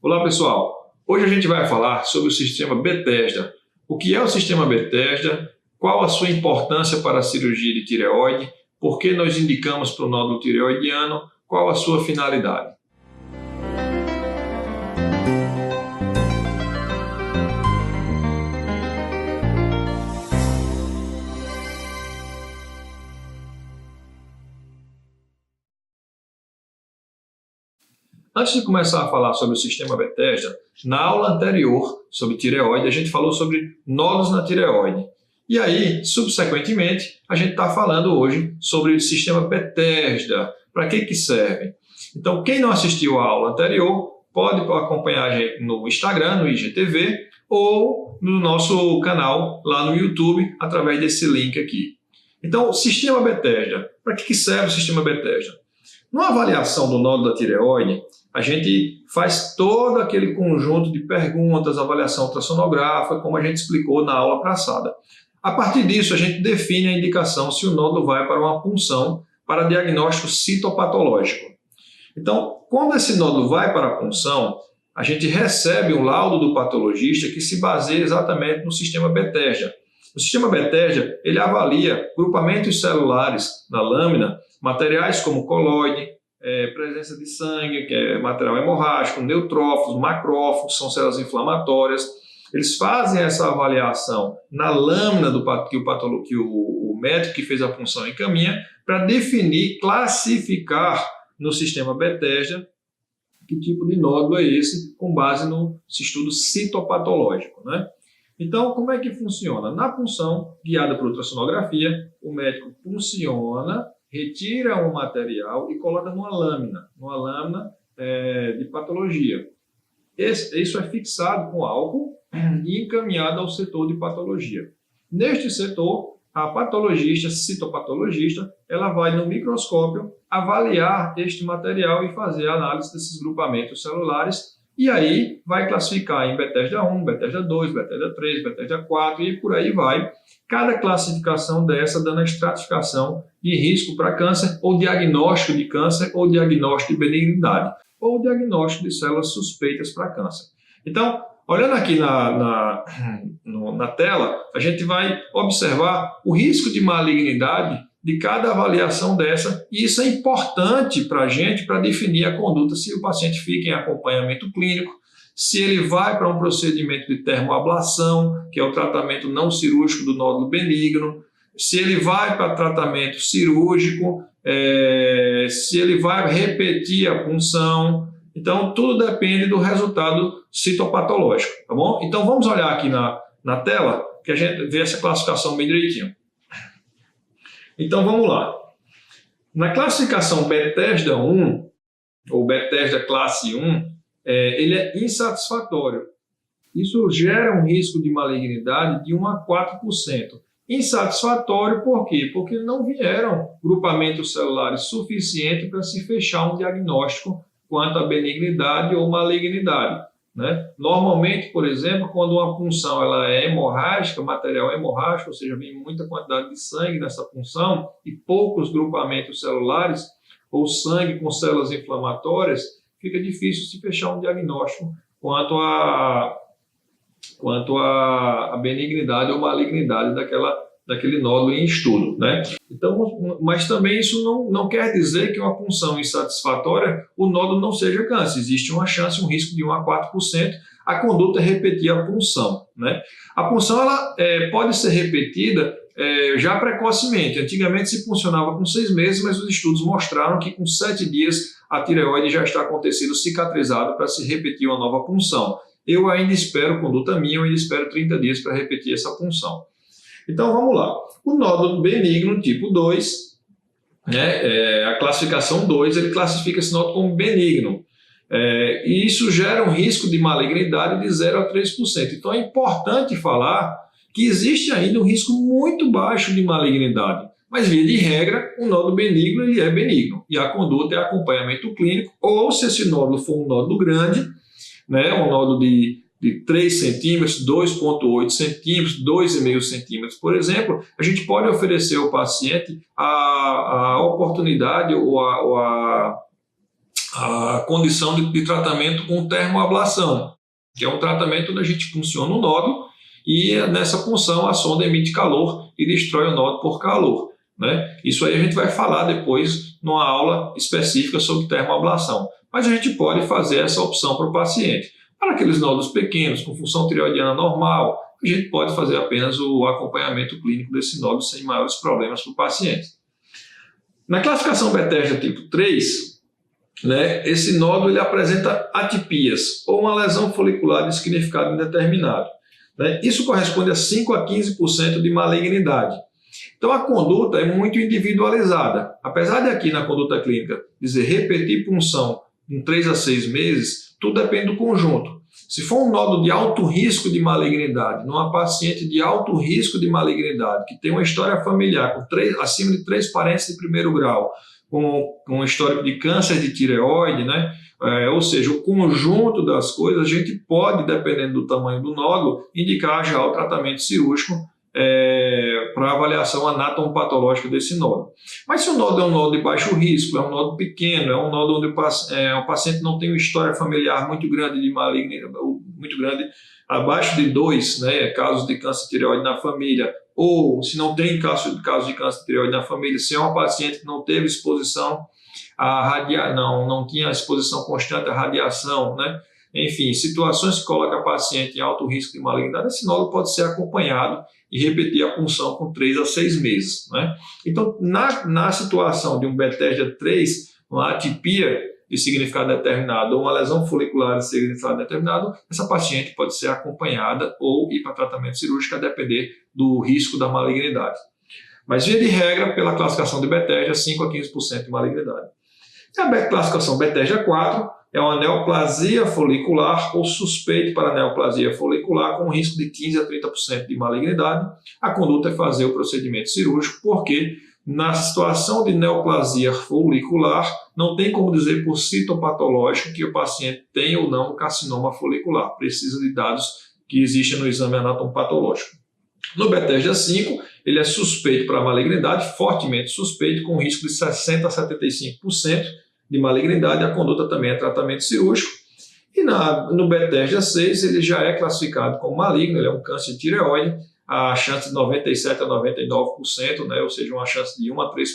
Olá pessoal, hoje a gente vai falar sobre o sistema Bethesda. O que é o sistema Bethesda, qual a sua importância para a cirurgia de tireoide, por que nós indicamos para o nódulo tireoidiano, qual a sua finalidade. Antes de começar a falar sobre o sistema Bethesda, na aula anterior sobre tireoide, a gente falou sobre nódulos na tireoide. E aí, subsequentemente, a gente está falando hoje sobre o sistema Bethesda. Para que serve? Então, quem não assistiu à aula anterior, pode acompanhar a gente no Instagram, no IGTV, ou no nosso canal lá no YouTube, através desse link aqui. Então, o sistema Bethesda. Para que serve o sistema Bethesda? Numa avaliação do nódulo da tireoide, a gente faz todo aquele conjunto de perguntas, avaliação ultrassonográfica, como a gente explicou na aula passada. A partir disso, a gente define a indicação se o nódulo vai para uma punção para diagnóstico citopatológico. Então, quando esse nódulo vai para a punção, a gente recebe um laudo do patologista que se baseia exatamente no sistema Bethesda. O sistema Bethesda, ele avalia grupamentos celulares na lâmina, materiais como coloide, presença de sangue, que é material hemorrágico, neutrófilos, macrófagos, são células inflamatórias. Eles fazem essa avaliação na lâmina que o médico que fez a punção encaminha para definir, classificar no sistema Bethesda que tipo de nódulo é esse, com base no estudo citopatológico, né? Então, como é que funciona? Na punção, guiada por ultrassonografia, o médico punciona, retira um material e coloca numa lâmina de patologia. Isso é fixado com álcool e encaminhado ao setor de patologia. Neste setor, a patologista, citopatologista, ela vai no microscópio avaliar este material e fazer a análise desses grupamentos celulares e aí vai classificar em Bethesda 1, Bethesda 2, Bethesda 3, Bethesda 4 e por aí vai. Cada classificação dessa dando a estratificação de risco para câncer, ou diagnóstico de câncer, ou diagnóstico de benignidade, ou diagnóstico de células suspeitas para câncer. Então, olhando aqui na tela, a gente vai observar o risco de malignidade de cada avaliação dessa, e isso é importante para a gente para definir a conduta, se o paciente fica em acompanhamento clínico, se ele vai para um procedimento de termoablação, que é o tratamento não cirúrgico do nódulo benigno, se ele vai para tratamento cirúrgico, se ele vai repetir a punção. Então, tudo depende do resultado citopatológico, tá bom? Então, vamos olhar aqui na tela, que a gente vê essa classificação bem direitinho. Então, vamos lá. Na classificação Bethesda 1, ou Bethesda classe 1, ele é insatisfatório. Isso gera um risco de malignidade de 1 a 4%. Insatisfatório por quê? Porque não vieram grupamentos celulares suficientes para se fechar um diagnóstico quanto à benignidade ou malignidade, né? Normalmente, por exemplo, quando uma punção ela é hemorrágica, material hemorrágico, ou seja, vem muita quantidade de sangue nessa punção e poucos grupamentos celulares ou sangue com células inflamatórias, fica difícil se fechar um diagnóstico quanto à benignidade ou malignidade daquele nódulo em estudo, né? Então, mas também isso não quer dizer que uma punção insatisfatória o nódulo não seja câncer. Existe uma chance, um risco de 1 a 4%. A conduta é repetir a punção, né? A punção ela pode ser repetida já precocemente. Antigamente se puncionava com 6 meses, mas os estudos mostraram que com 7 dias a tireoide já está acontecendo cicatrizada para se repetir uma nova punção. Eu ainda espero, conduta minha, eu ainda espero 30 dias para repetir essa punção. Então, vamos lá. O nódulo benigno tipo 2, né, a classificação 2, ele classifica esse nódulo como benigno. E isso gera um risco de malignidade de 0 a 3%. Então, é importante falar que existe ainda um risco muito baixo de malignidade. Mas, via de regra, o nódulo benigno ele é benigno. E a conduta é acompanhamento clínico, ou se esse nódulo for um nódulo grande, né, um nódulo de 3 centímetros, 2,8 centímetros, 2,5 centímetros, por exemplo, a gente pode oferecer ao paciente a oportunidade ou a a condição de tratamento com termoablação, que é um tratamento onde a gente funciona o nódulo e nessa punção a sonda emite calor e destrói o nódulo por calor, né? Isso aí a gente vai falar depois numa aula específica sobre termoablação. Mas a gente pode fazer essa opção para o paciente. Para aqueles nódulos pequenos, com função tireoidiana normal, a gente pode fazer apenas o acompanhamento clínico desse nódulo sem maiores problemas para o paciente. Na classificação Bethesda tipo 3, né, esse nódulo ele apresenta atipias, ou uma lesão folicular de significado indeterminado, né? Isso corresponde a 5 a 15% de malignidade. Então a conduta é muito individualizada. Apesar de aqui na conduta clínica dizer repetir punção em 3 a 6 meses, tudo depende do conjunto. Se for um nódulo de alto risco de malignidade, numa paciente de alto risco de malignidade, que tem uma história familiar com acima de 3 parentes de primeiro grau, com histórico de câncer de tireoide, né? Ou seja, o conjunto das coisas, a gente pode, dependendo do tamanho do nódulo, indicar já o tratamento cirúrgico para avaliação anatomopatológica desse nódulo. Mas se o nódulo é um nódulo de baixo risco, é um nódulo pequeno, é um nódulo onde o paciente não tem uma história familiar muito grande de malignidade, muito grande, abaixo de 2, né, casos de câncer de tireoide na família, ou se não tem caso de câncer de tireoide na família, se é uma paciente que não teve exposição a não tinha exposição constante à radiação, né? Enfim, situações que colocam a paciente em alto risco de malignidade, esse nódulo pode ser acompanhado e repetir a punção com 3 a 6 meses, né? Então, na situação de um Bethesda 3, uma atipia de significado determinado ou uma lesão folicular de significado determinado, essa paciente pode ser acompanhada ou ir para tratamento cirúrgico a depender do risco da malignidade. Mas, via de regra, pela classificação de Bethesda, 5 a 15% de malignidade. E a classificação Bethesda 4 é uma neoplasia folicular ou suspeito para neoplasia folicular com risco de 15 a 30% de malignidade. A conduta é fazer o procedimento cirúrgico, porque na situação de neoplasia folicular não tem como dizer por citopatológico que o paciente tem ou não carcinoma folicular. Precisa de dados que existem no exame anatomopatológico. No Bethesda 5, ele é suspeito para malignidade, fortemente suspeito, com risco de 60 a 75% de malignidade. A conduta também é tratamento cirúrgico. E no Bethesda 6, ele já é classificado como maligno, ele é um câncer de tireoide, a chance de 97 a 99%, né, ou seja, uma chance de 1 a 3%,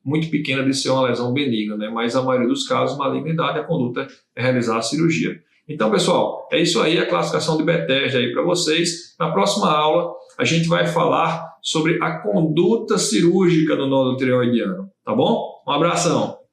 muito pequena de ser uma lesão benigna, né, mas a maioria dos casos, malignidade, a conduta é realizar a cirurgia. Então, pessoal, é isso aí, a classificação de Bethesda aí para vocês. Na próxima aula, a gente vai falar sobre a conduta cirúrgica do nódulo tireoidiano, tá bom? Um abração!